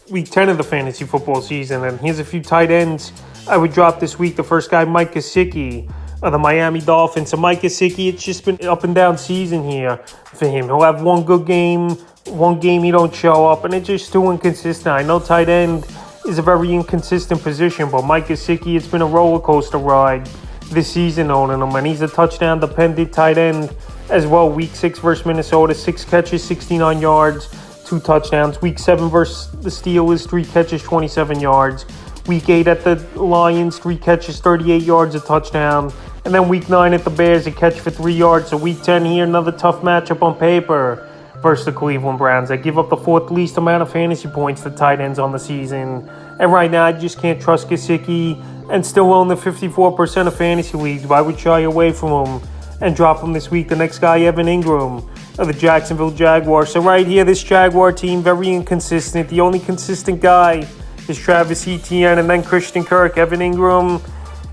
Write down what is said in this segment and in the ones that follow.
week 10 of the fantasy football season, and here's a few tight ends I would drop this week. The first guy, Mike Gesicki of the Miami Dolphins. So Mike Gesicki, it's just been up and down season here for him. He'll have one good game, one game he don't show up, and it's just too inconsistent. I know tight end is a very inconsistent position, but Mike Gesicki, it's been a roller coaster ride this season owning him, and he's a touchdown-dependent tight end as well. Week 6 versus Minnesota, 6 catches, 69 yards, 2 touchdowns. Week 7 versus the Steelers, 3 catches, 27 yards. Week 8 at the Lions, 3 catches, 38 yards, a touchdown. And then Week 9 at the Bears, a catch for 3 yards. So Week 10 here, another tough matchup on paper versus the Cleveland Browns. They give up the 4th least amount of fantasy points to tight ends on the season. And right now, I just can't trust Gesicki and still own the 54% of fantasy leagues. But I would shy away from him and drop him this week. The next guy, Evan Ingram of the Jacksonville Jaguars. So right here, this Jaguar team, very inconsistent. The only consistent guy is Travis Etienne and then Christian Kirk. Evan Ingram,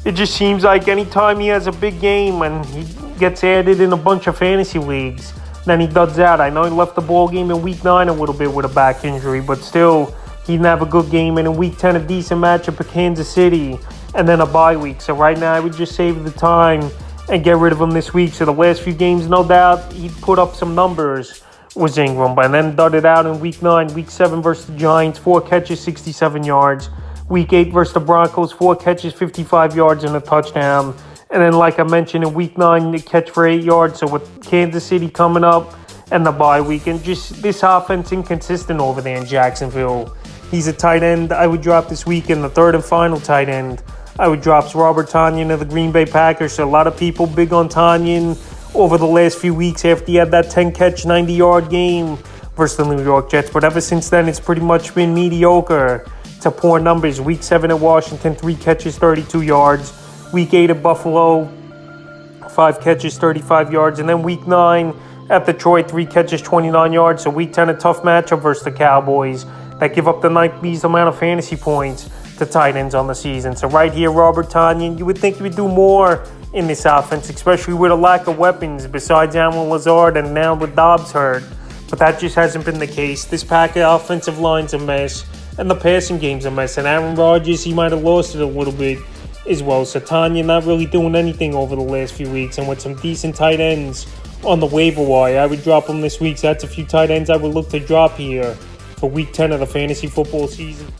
it just seems like anytime he has a big game and he gets added in a bunch of fantasy leagues, then he duds out. I know he left the ball game in Week 9 a little bit with a back injury, but still, he didn't have a good game. And in Week 10, a decent matchup at Kansas City and then a bye week. So right now, I would just save the time and get rid of him this week. So the last few games, no doubt, he'd put up some numbers with Ingram, but then dudded out in Week 9. Week 7 versus the Giants, 4 catches, 67 yards. Week 8 versus the Broncos, 4 catches, 55 yards and a touchdown. And then, like I mentioned, in Week 9, the catch for 8 yards. So with Kansas City coming up and the bye week, and just this offense inconsistent over there in Jacksonville. He's a tight end I would drop this week. And the third and final tight end I would drop Robert Tonyan of the Green Bay Packers. So a lot of people big on Tonyan over the last few weeks after he had that 10-catch, 90-yard game versus the New York Jets. But ever since then, it's pretty much been mediocre to poor numbers. Week 7 at Washington, 3 catches, 32 yards. Week 8 at Buffalo, 5 catches, 35 yards. And then Week 9 at Detroit, 3 catches, 29 yards. So Week 10, a tough matchup versus the Cowboys that give up the 9th least amount of fantasy points to tight ends on the season. So right here, Robert Tonyan, you would think he would do more in this offense, especially with a lack of weapons besides Allen Lazard and now with Dobbs hurt. But that just hasn't been the case. This Packer offensive line's a mess, and the passing game's a mess. And Aaron Rodgers, he might have lost it a little bit as well. So Tonyan not really doing anything over the last few weeks. And with some decent tight ends on the waiver wire, I would drop them this week. So that's a few tight ends I would look to drop here for Week 10 of the fantasy football season.